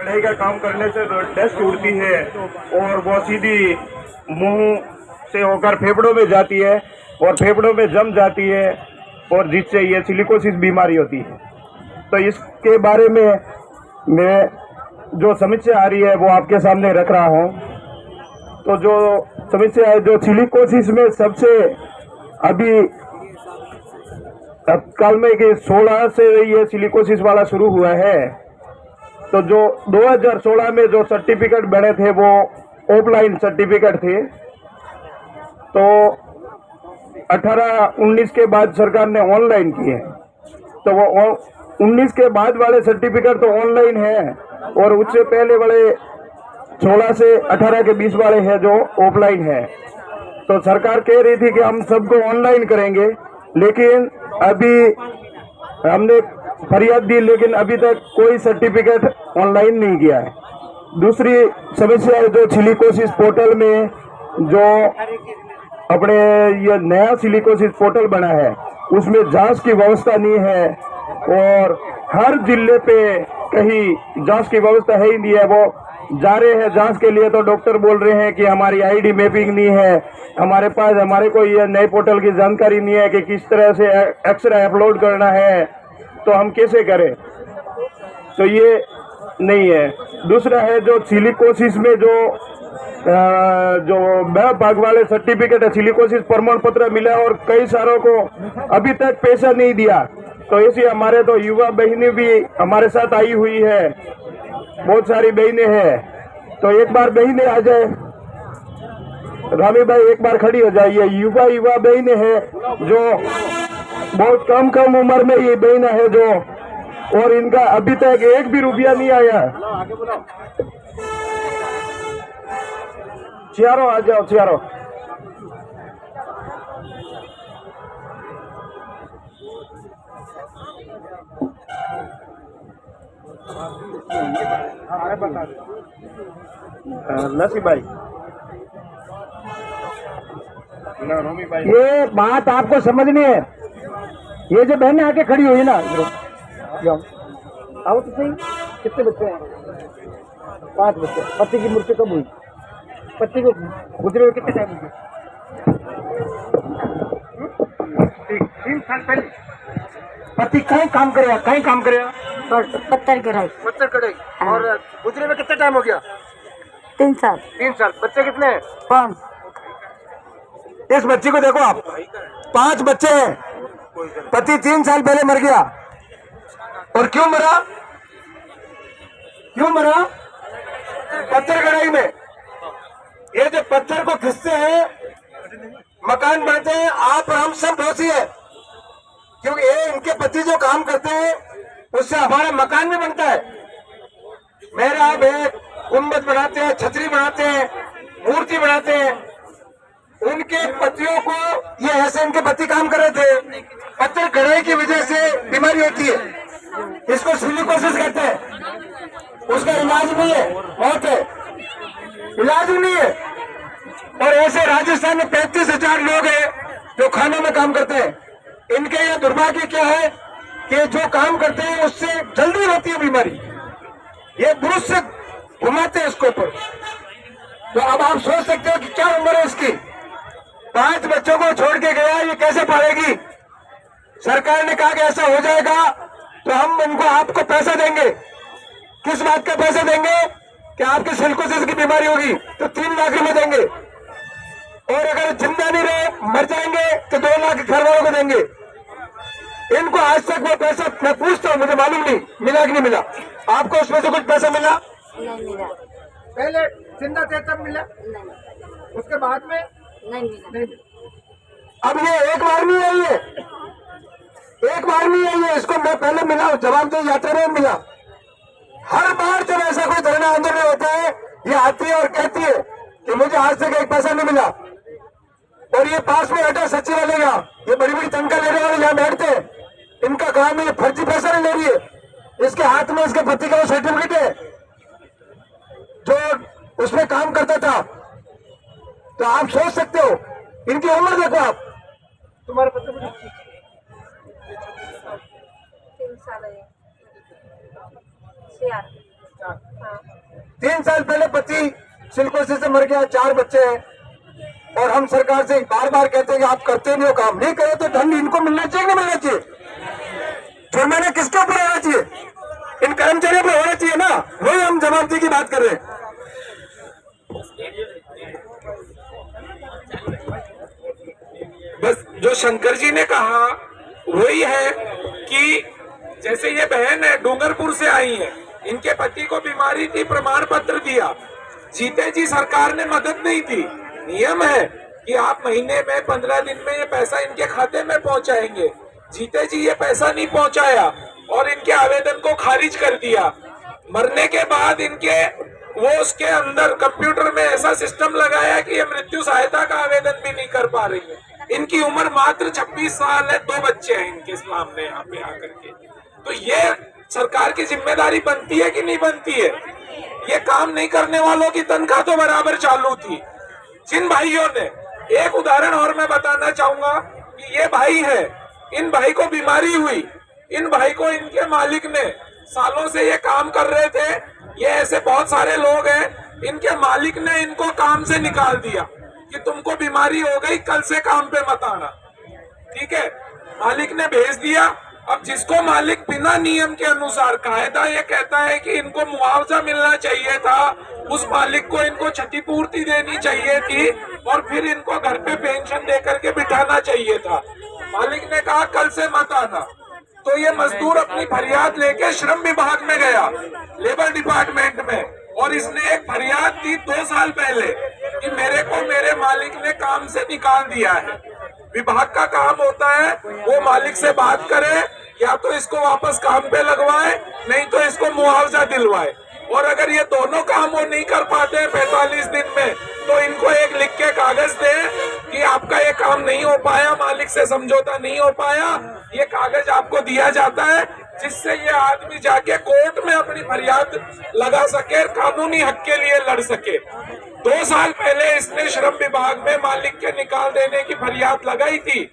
कढ़ाई का काम करने से डस्ट उड़ती है और वो सीधी मुंह से होकर फेफड़ों में जाती है और फेफड़ों में जम जाती है और जिससे ये सिलिकोसिस बीमारी होती है। तो इसके बारे में मैं जो समस्या आ रही है वो आपके सामने रख रहा हूँ। तो जो समस्या है, जो सिलिकोसिस में सबसे अभी तत्काल में कि 16 से ये सिलिकोसिस वाला शुरू हुआ है। तो जो 2016 में जो सर्टिफिकेट बने थे वो ऑफलाइन सर्टिफिकेट थे। तो 18-19 के बाद सरकार ने ऑनलाइन किए। तो वो 19 के बाद वाले सर्टिफिकेट तो ऑनलाइन है और उससे पहले वाले 16 से 18 के बीच वाले हैं जो ऑफलाइन है। तो सरकार कह रही थी कि हम सबको ऑनलाइन करेंगे, लेकिन अभी हमने फरियाद दी लेकिन अभी तक कोई सर्टिफिकेट ऑनलाइन नहीं किया है। दूसरी समस्या है जो सिलिकोसिस पोर्टल में जो अपने ये नया सिलिकोसिस पोर्टल बना है उसमें जांच की व्यवस्था नहीं है और हर जिले पे कहीं जांच की व्यवस्था है ही नहीं है। वो जा रहे हैं जांच के लिए तो डॉक्टर बोल रहे हैं कि हमारी आईडी मैपिंग नहीं है, हमारे पास हमारे को ये नए पोर्टल की जानकारी नहीं है कि किस तरह से एक्सरे अपलोड करना है, तो हम कैसे करें। तो ये नहीं है। दूसरा है जो सिलिकोसिस में जो भाग वाले सर्टिफिकेट है, सिलिकोसिस प्रमाण पत्र मिला और कई सारों को अभी तक पैसा नहीं दिया। तो ऐसी हमारे तो युवा बहनें भी हमारे साथ आई हुई है, बहुत सारी बहनें हैं। तो एक बार बहनें आ जाए, रामी भाई एक बार खड़ी हो जाइए। युवा बहनें हैं जो बहुत कम उम्र में ये बहनें है जो, और इनका अभी तक एक भी रुपया नहीं आया। चारों आ जाओ, चारों। नसीब भाई, ये बात आपको समझनी है। ये जो बहनें आके खड़ी हुई ना, आओ तो सही। कितने बच्चे हैं? 5 बच्चे। पति की मृत्यु कब हुई? पति को गुजरे हुए कितने टाइम हुए? 3 साल पहले। पति कहीं काम करेगा? पत्थर कढ़ाई। पत्थर कढ़ाई। और गुजरे में कितना टाइम हो गया? 3 साल। 3 साल। बच्चे कितने हैं? 5। इस बच्ची को देखो आप, 5 बच्चे हैं। पति 3 साल पहले मर गया। और क्यों मरा? पत्थर कढ़ाई में। ये जो पत्थर को खिसते हैं, मकान बनते हैं, आप और हम सब दोषी है, क्योंकि ये इनके पति जो काम करते हैं उससे हमारा मकान भी बनता है। मेरा आप एक गुंबद बनाते हैं, छतरी बनाते हैं, मूर्ति बनाते हैं। उनके पतियों को ये ऐसे इनके पति काम कर रहे थे, पत्थर कढ़ाई की वजह से बीमारी होती है, इसको सिलिकोसिस कहते हैं। उसका इलाज नहीं है, मौत है, इलाज नहीं है। और ऐसे राजस्थान में 35,000 लोग हैं जो खानों में काम करते हैं। इनके यह दुर्भाग्य क्या है कि जो काम करते हैं उससे जल्दी होती है बीमारी, ये ब्रुश से घुमाते हैं इसके ऊपर। तो अब आप सोच सकते हो कि क्या उम्र है इसकी। 5 बच्चों को छोड़ के गया, ये कैसे पालेगी। सरकार ने कहा कि ऐसा हो जाएगा तो हम उनको आपको पैसा देंगे। किस बात का पैसा देंगे कि आपके सिलिकोसिस की बीमारी होगी तो 3 लाख रुपए देंगे, और अगर जिंदा नहीं रहे मर जाएंगे तो 2 लाख घर वालों को देंगे। इनको आज तक वो पैसा, मैं पूछता हूँ, मुझे मालूम नहीं मिला कि नहीं मिला। आपको उसमें से कुछ पैसा मिला? नहीं मिला। पहले जिंदा थे तब मिला? नहीं। उसके बाद में नहीं मिला। अब ये एक बार नहीं आई है, एक बार नहीं आई है। इसको मैं पहले मिला, जवाब तो यात्रा में मिला। हर बार जब ऐसा कोई धरना आंदोलन होता है ये आती है और कहती है कि मुझे आज तक एक पैसा नहीं मिला। और ये पास में बैठा सचिवालय का, ये बड़ी बड़ी तनख्वाह लेने वाले यहाँ बैठते हैं, इनका काम है ये फर्जी पैसा नहीं ले रही है। इसके हाथ में इसके पति का वो सर्टिफिकेट है जो उसमें काम करता था। तो आप सोच सकते हो, इनकी उम्र देखो आप। तुम्हारे पति 3 साल है। 4। हाँ। 3 साल पहले पति सिलिकोसिस से मर गया, 4 बच्चे हैं, और हम सरकार से बार बार कहते हैं कि आप करते नहीं हो काम। नहीं करे तो दंड इनको मिलना चाहिए, नहीं मिलना चाहिए? जुर्माना किसके ऊपर होना चाहिए? इन कर्मचारियों पर होना चाहिए ना। वही हम जवाबदेही की बात कर रहे हैं। बस जो शंकर जी ने कहा वही है कि जैसे ये बहन है डूंगरपुर से आई है, इनके पति को बीमारी थी, प्रमाण पत्र दिया, जीते जी सरकार ने मदद नहीं दी। नियम है कि आप महीने में 15 दिन में ये पैसा इनके खाते में पहुंचाएंगे। जीते जी ये पैसा नहीं पहुंचाया और इनके आवेदन को खारिज कर दिया। मरने के बाद इनके वो उसके अंदर कंप्यूटर में ऐसा सिस्टम लगाया कि ये मृत्यु सहायता का आवेदन भी नहीं कर पा रही है। इनकी उम्र मात्र 26 साल है, 2 बच्चे हैं इनके सामने यहाँ पे आकर के। तो ये सरकार की जिम्मेदारी बनती है कि नहीं बनती है? ये काम नहीं करने वालों की तनख्वाह तो बराबर चालू थी। जिन भाइयों ने, एक उदाहरण और मैं बताना चाहूंगा कि ये भाई है, इन भाई को बीमारी हुई, इन भाई को इनके मालिक ने, सालों से ये काम कर रहे थे, ये ऐसे बहुत सारे लोग हैं, इनके मालिक ने इनको काम से निकाल दिया कि तुमको बीमारी हो गई, कल से काम पे मत आना। ठीक है, मालिक ने भेज दिया। अब जिसको मालिक बिना नियम के अनुसार, कायदा ये कहता है कि इनको मुआवजा मिलना चाहिए था, उस मालिक को इनको क्षतिपूर्ति देनी चाहिए थी और फिर इनको घर पे पेंशन दे करके बिठाना चाहिए था। मालिक ने कहा कल से मत आना। तो ये मजदूर अपनी फरियाद लेके श्रम विभाग में गया, लेबर डिपार्टमेंट में, और इसने एक फरियाद दी 2 साल पहले कि मेरे को मेरे मालिक ने काम से निकाल दिया है। विभाग का काम होता है वो मालिक से बात करे, या तो इसको वापस काम पे लगवाए, नहीं तो इसको मुआवजा दिलवाए। और अगर ये दोनों काम वो नहीं कर पाते 45 दिन में, तो इनको एक लिख के कागज दे कि आपका ये काम नहीं हो पाया, मालिक से समझौता नहीं हो पाया, ये कागज आपको दिया जाता है, जिससे ये आदमी जाके कोर्ट में अपनी फरियाद लगा सके, कानूनी हक के लिए लड़ सके। 2 साल पहले इसने श्रम विभाग में मालिक के निकाल देने की फरियाद लगाई थी।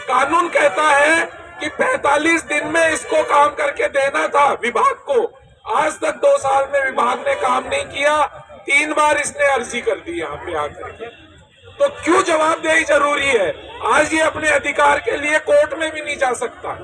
कानून कहता है कि 45 दिन में इसको काम करके देना था विभाग को। आज तक 2 साल में विभाग ने काम नहीं किया। 3 बार इसने अर्जी कर दी यहाँ पे आकर के। तो क्यों जवाबदेही जरूरी है? आज ये अपने अधिकार के लिए कोर्ट में भी नहीं जा सकता,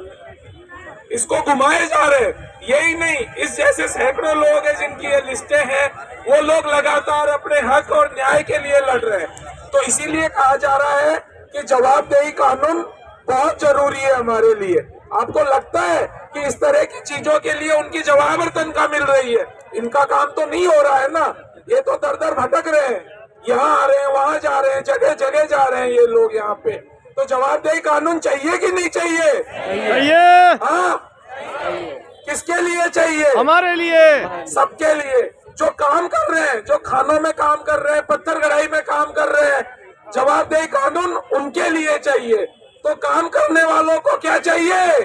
इसको घुमाए जा रहे। यही नहीं, इस जैसे सैकड़ों लोग हैं जिनकी ये लिस्टें हैं, वो लोग लगातार अपने हक और न्याय के लिए लड़ रहे हैं। तो इसीलिए कहा जा रहा है कि जवाबदेही कानून बहुत जरूरी है हमारे लिए। आपको लगता है कि इस तरह की चीजों के लिए उनकी जवाब तनख्वाह मिल रही है? इनका काम तो नहीं हो रहा है ना। ये तो दर दर भटक रहे हैं, यहाँ आ रहे हैं, वहां जा रहे हैं, जगह जगह जा रहे हैं ये लोग यहाँ पे। तो जवाबदेही कानून चाहिए कि नहीं चाहिए? चाहिए। हाँ, किसके लिए चाहिए? हमारे लिए, सबके लिए। जो काम कर रहे हैं, जो खानों में काम कर रहे हैं, पत्थर गढ़ाई में काम कर रहे हैं, जवाबदेही कानून उनके लिए चाहिए। तो काम करने वालों को क्या चाहिए?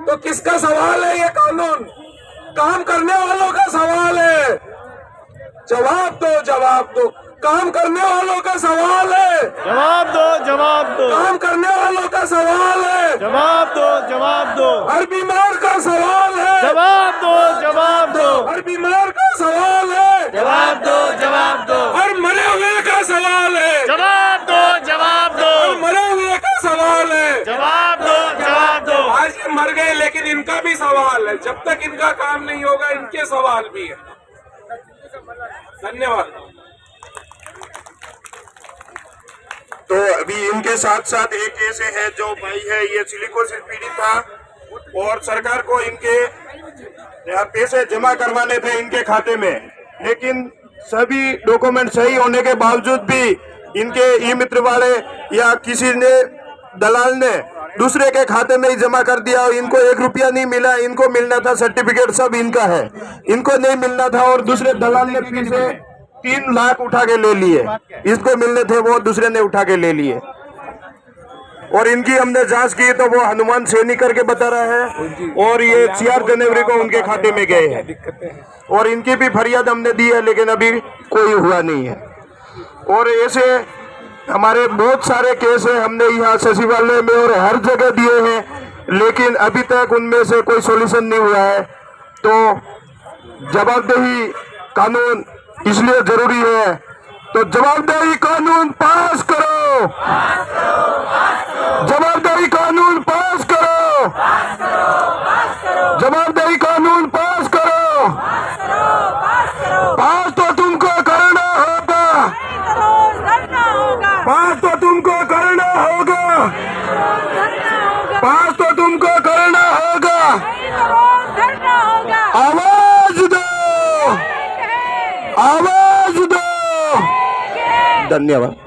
तो किसका सवाल है ये कानून? काम करने वालों का सवाल है। जवाब दो, जवाब दो। काम करने वालों का सवाल है। जवाब दो, जवाब दो। काम करने वालों का सवाल है। जवाब दो, जवाब दो। हर बीमार का सवाल है। जवाब दो, जवाब दो। हर बीमार का सवाल है। जवाब दो, जवाब दो। हर मरे हुए का सवाल है। जवाब दो, जवाब दो। हर मरे हुए का सवाल है। जवाब दो, जवाब दो। आज ये मर गए, लेकिन इनका भी सवाल है। जब तक इनका काम नहीं होगा, इनके सवाल भी है। धन्यवाद। तो अभी इनके साथ साथ एक ऐसे है जो भाई है, ये सिलिकोसिस पीड़ित था और सरकार को इनके पैसे जमा करवाने थे इनके खाते में, लेकिन सभी डॉक्यूमेंट सही होने के बावजूद भी इनके ई मित्र वाले या किसी ने दलाल ने दूसरे के खाते में ही जमा कर दिया और इनको 1 रुपया नहीं मिला। इनको मिलना था सर्टिफिकेट, सब इनका है, इनको नहीं मिलना था और दूसरे दलाल ने फिर से 3 लाख उठा के ले लिए। इसको मिलने थे वो दूसरे ने उठा के ले लिए। और इनकी हमने जांच की तो वो हनुमान सैनी करके बता रहा है और ये 4 जनवरी को उनके खाते में गए हैं और इनकी भी फरियाद हमने दी है, लेकिन अभी कोई हुआ नहीं है। और ऐसे हमारे बहुत सारे केस है, हमने यहाँ सचिवालय में और हर जगह दिए हैं, लेकिन अभी तक उनमें से कोई सॉल्यूशन नहीं हुआ है। तो जवाबदेही कानून इसलिए जरूरी है, तो जवाबदेही कानून पास करो, जवाबदेही कानून पास करो, जवाबदेही कानून पास करो, पास तो तुमको करना होगा, पास तो तुमको करना होगा, पास तो तुमको करना होगा। आवाज दो, आवाज दो। धन्यवाद।